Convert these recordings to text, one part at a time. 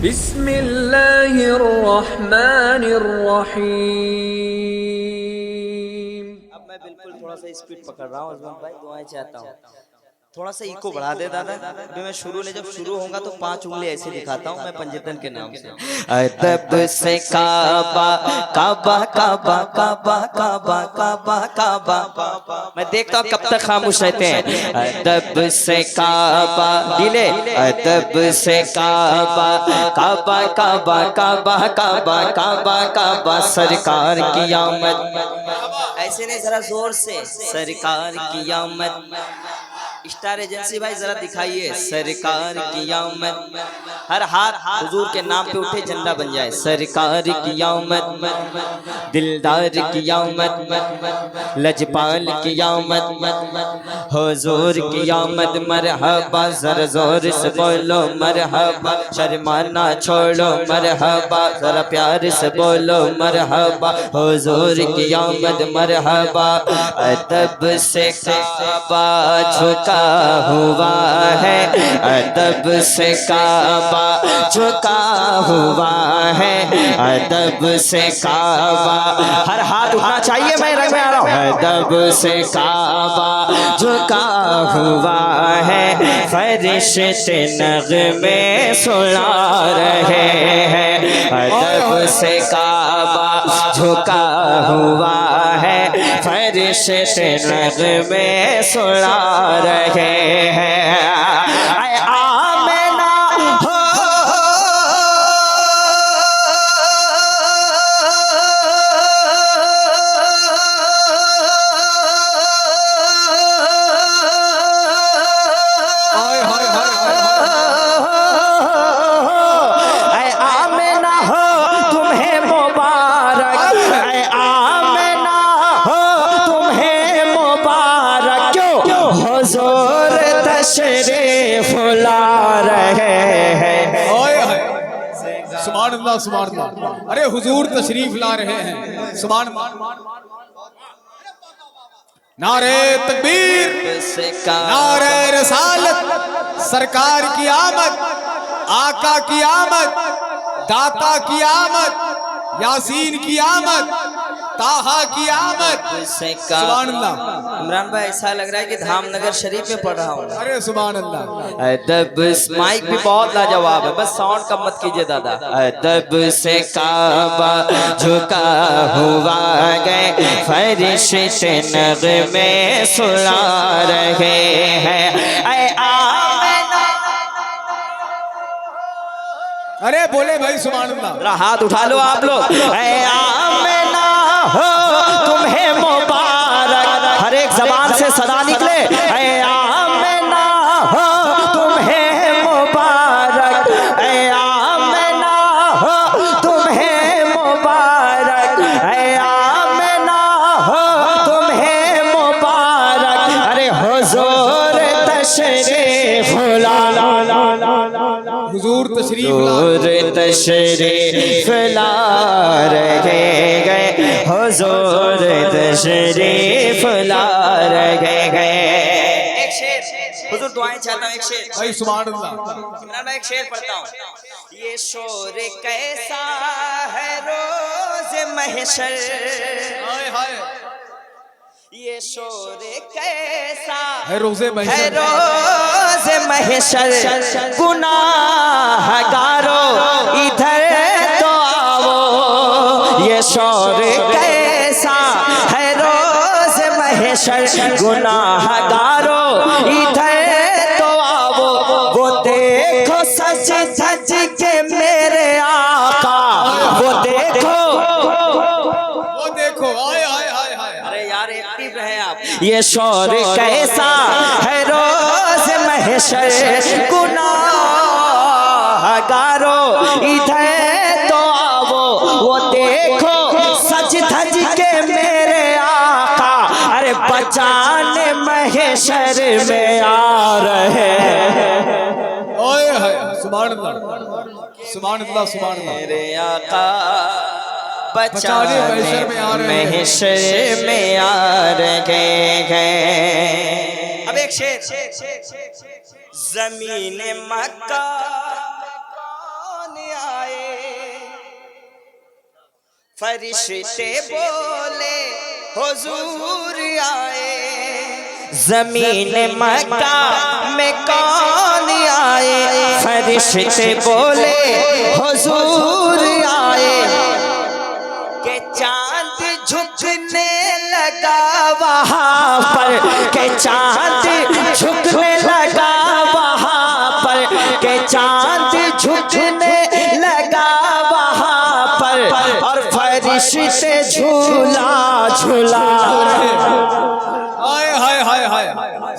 बिस्मिल्लाहिर्रहमानिर्रहीम। अब मैं बिल्कुल थोड़ा सा स्पीड पकड़ रहा हूँ अजमल भाई, दुआएं चाहता हूँ। थोड़ा सा इको बढ़ा दे दादा। अभी मैं जब शुरू होगा तो 5 उंगली ऐसे दिखाता हूँ मैं पंजतन के नाम से। अदब से काबा काबा काबा काबा काबा काबा काबा। मैं देखता हूँ कब तक खामोश रहते हैं। अदब से काबा दिले, अदब से काबा काबा काबा काबा काबा काबा काबा। सरकार की आमद, ऐसे नहीं जरा जोर से, सरकार की आमद। स्टार एजेंसी भाई जरा दिखाइए, सरकार की आमद। हर हाथ हुजूर के नाम पे उठे झंडा बन जाए। सरकार की आमद, दिलदार की आमद, लजपाल की आमद, हुजूर की आमद। मरहबा जरा जोर से बोलो मरहबा, शर्माना छोड़ो मरहबा, जरा प्यार से बोलो मरहबा। हुजूर की आमद मरहबा। अदब से काबा झुका हुआ है, अदब से काबा झुका हुआ है, अदब से काबा। हर हाथ उठना चाहिए, मैं रंग में आ रहा हूँ। अदब से काबा झुका हुआ है, फरिश्ते नग़मे सुना रहे हैं। अदब से काबा झुका हुआ है, फरिश्ते नग़मे सुना रहे हैं। आमिना हो आमिना हो तुम्हें मुबारक, आमिना हो तुम्हें मुबारक। क्यों हुजूर तशरीफ ला रहे हैं। सुभान अल्लाह सुभान अल्लाह। अरे हुजूर तशरीफ ला रहे हैं। सुभान नारे तकबीर, नारे रसालत, सरकार की आमद, आका की आमद, दाता की आमद, यासीन की आमद, ताहा की आमद। सुभान अल्लाह। इमरान भाई ऐसा लग रहा है कि धामनगर शरीफ में पढ़ रहा हूँ। अरे सुभान अल्लाह। अदब माइक भी बहुत लाजवाब है, बस साउंड कम मत कीजिए दादा। अदब से काबा झुका हुआ गए, फरिश्ते नग़मे सुना रहे हैं। अरे बोले भाई सुभान अल्लाह। हाथ उठा लो आप लोग। आमिना हो तुम्हें मुबारक, हर एक जबान से सदा निकले। आमिना हो तुम्हें मुबारक, आमिना हो तुम्हें मुबारक, आमिना हो तुम्हें मुबारक। अरे हुजूर तशरीफ ला, हुजूर तशरीफ ला रहे गए, हुजूर तशरीफ ला रहे गए। एक शेर हुजूर दुआएं चाहता हूँ, एक शेर भाई सुभान अल्लाह। इमरान भाई एक शेर पढ़ता हूँ। ये शोर कैसा है रोज महशर, ये शोर कैसा है रोज़े महशर, रोज महशर। गुनाहगारो इधर तो आओ, ये शोर कैसा है रोज महशर। गुनाहगारो इधर तो आओ, वो देखो सज धज के मेरे आका, वो देखो आए आए आए आए। अरे यार एक्टिव रहे आप। ये शोर कैसा है रोज महशर। गुनाहगारो इधर तो आओ, वो देखो सज धज के मेरे आका, अरे बचाने महशर में आ रहे हैं। ओए हाय सुभान अल्लाह सुभान अल्लाह सुभान अल्लाह। मेरे आका बचाने महशर में आ रहे हैं, महशर में आ रहे हैं। अब एक शेर। जमीन मक्का कौन फरिश्ते बोले हुजूर आए, जमीन मक्का में कौन आए, फरिश्ते बोले हुजूर आए, के चांद झुकने लगा वहाँ पर, के चांद झुकने लगा वहाँ पर, के चांद झुकने लगा वहाँ पर, और फरिश्ते झूला झूला। हाय हाय हाय हाय,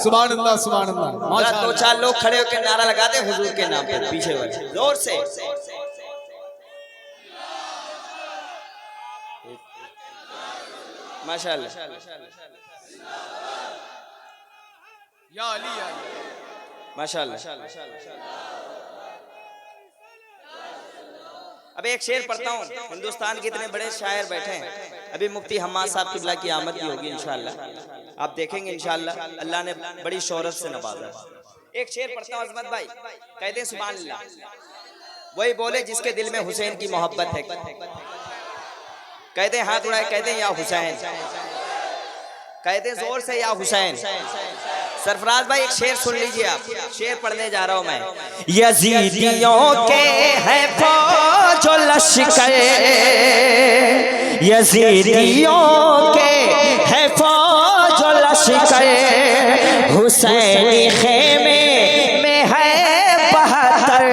सुभान अल्लाह सुभान अल्लाह। दो माशाअल्लाह। चार लोग खड़े होकर नारा लगाते हुजूर के नाम पे, पीछे वाले जोर से। माशाअल्लाह या अली या अली। माशाअल्लाह। अब एक शेर पढ़ता हूँ। हिंदुस्तान के इतने बड़े शायर बैठे हैं, अभी मुफ्ती हम्माद साहब किबला की आमद भी होगी इंशाअल्लाह, आप देखेंगे इंशाअल्लाह। अल्लाह ने बड़ी शोहरत से नवाजा। एक शेर पढ़ता हूँ अजमत भाई, कहते हैं सुभान अल्लाह। वही बोले जिसके दिल में हुसैन की मोहब्बत है, कहते हैं हाथ उड़ाए, कहते हैं या हुसैन, कहते हैं जोर से या हुसैन। सरफराज भाई एक शेर सुन लीजिए आप, शेर पढ़ने जा रहा हूं मैं। यजीदियों के हैं फौज लश्कर, यजीदियों के हैं फौज लश्कर, हुसैनी खेमे में है 72,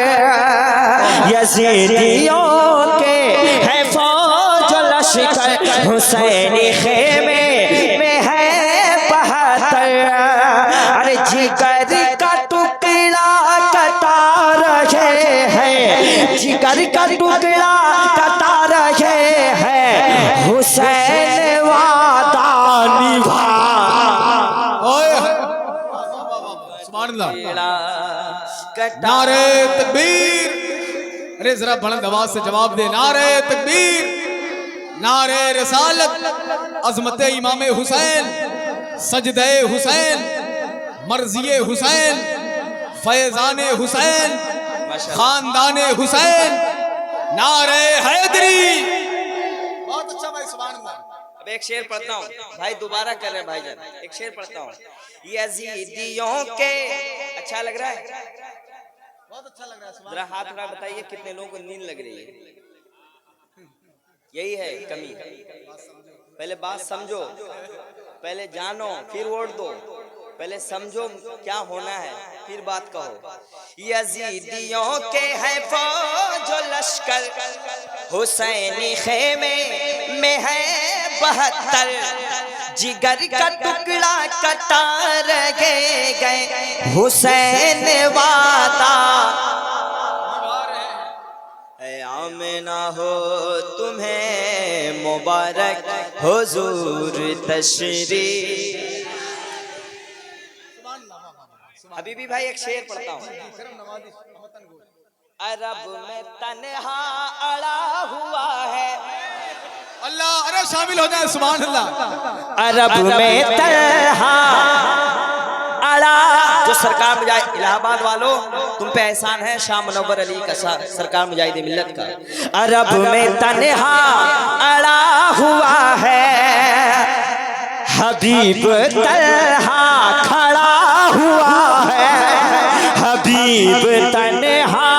यजीदियों के हैं फौज लश्कर, हुसैनी खेमे में है 72, अरे जिगर का टुकड़ा कटा रहे हैं, जिगर का टुकड़ा कटा रहे हैं, हुसैन वादा निभा। सुभान अल्लाह। नारे तकबीर। अरे जरा बुलंद आवाज से जवाब दे। नारे तकबीर, नारे रिसालत, अजमत इमाम हुसैन, सजदे हुसैन, मर्जिए हुसैन, फैजाने हुसैन, खानदाने हुसैन, नारे हैदरी। बहुत अच्छा भाई, सुभान अल्लाह। अब एक शेर पढ़ता हूँ भाई, दोबारा कर रहे भाईजान, एक शेर पढ़ता हूँ। यजीदियों के, अच्छा लग रहा है, बहुत अच्छा लग रहा है। जरा हाथ उठा बताइए कितने लोगों को नींद लग रही है। यही है कमी। पहले बात समझो, पहले जानो फिर वोट दो, पहले समझो क्या होना है फिर बात कहो। यजीदियों के हैं फौज लश्कर, हुसैनी खेमे में है 72, जिगर का टुकड़ा कटा रहे गए, हुसैन वादा आमना हो तुम्हें मुबारक हुजूर तशरीफ। अभी भी भाई एक शेर पढ़ता हूँ। अरब में तन्हा अड़ा हुआ है, अल्लाह, अरे शामिल हो जाए। सुभान अल्लाह। अरब में तन्हा अड़ा, जो सरकार मुजाहिद इलाहाबाद वालों तुम पे एहसान है, शाह मुनव्वर अली का सरकार मुजाहिद मिल्लत का। अरब में तन्हा अड़ा हुआ है, हबीब तन्हा खड़ा हुआ है, हबीब तन्हा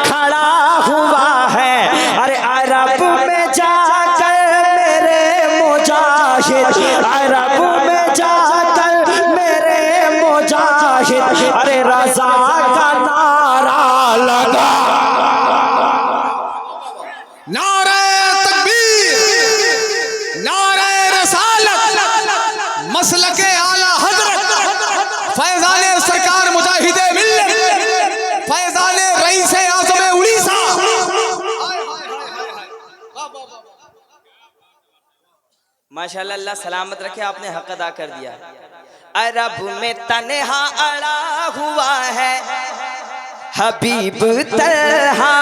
खड़ा हुआ है। अरे अरब में जाकर मेरे मुजाहिद, अरब में जाकर मेरे मुजाहिद, अरे रज़ा का नारा लगा। नारे तकबीर, नारे रसालत, मसलके आला हजरत, फैजाने सरकार मुजाहिदे मिल्लत, फैजाने रईसे आज़म उड़ीसा। माशाल्लाह, अल्लाह सलामत रखे, आपने हक अदा कर दिया। अरब में तन्हा अड़ा हुआ है, हबीब तन्हा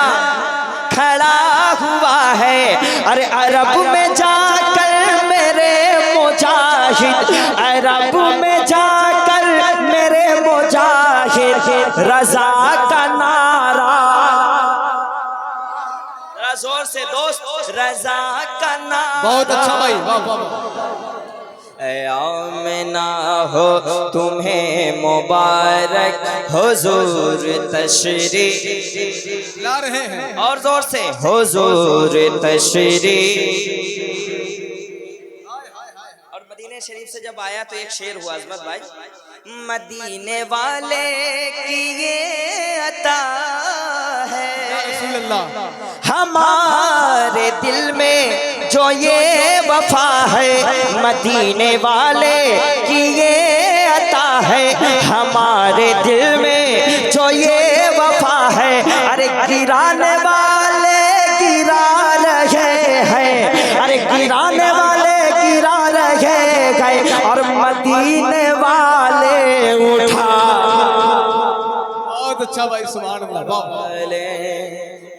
खड़ा हुआ है। अरे अरब में जाकर मेरे मुजाहिद, अरब में जाकर मेरे मुजाहिद, रज़ा का नारा जोर से दोस्त रजा का नाम। बहुत अच्छा भाई, वाह वाह वाह। आमना हो तुम्हें मुबारक हुजूर तशरीफ ला रहे हैं। और जोर से हुजूर तशरीफ। और मदीने शरीफ से जब आया तो एक शेर हुआ अजमत भाई, मदीने वाले की ये अता है हमारे दिल में जो ये वफा है, मदीने वाले की ये अता है हमारे दिल में जो ये वफा है। अरे गिराने वाले गिरा रहे हैं, अरे गिराने वाले गिरा रहे गए और मदीने वाले उठा। बहुत अच्छा भाई, सुभान अल्लाह, वाह।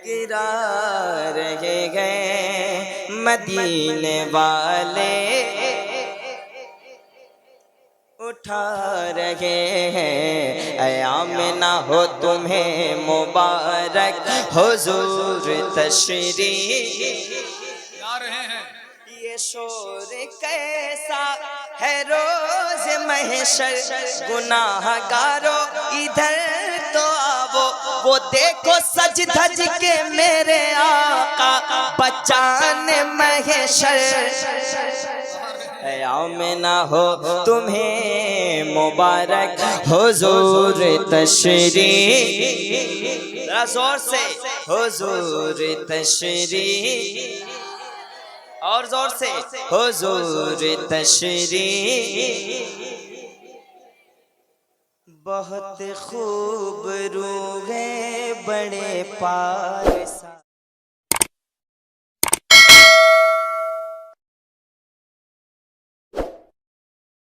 गिरा रहे गए मदीने वाले उठा रहे हैं। आमना हो तुम्हें मुबारक हुजूर तशरीफ ला रहे हैं। ये शोर कैसा है रोज महशर, गुनाहगारो इधर तो आवो, वो देखो सज धज के मेरे आका बचाने महशर। आमना हो तुम्हें मुबारक हुजूर तशरीफ, जोर से हुजूर तशरीफ और जोर से हुजूर तशरीफ। बहुत खूब रूह है बड़े पारसा।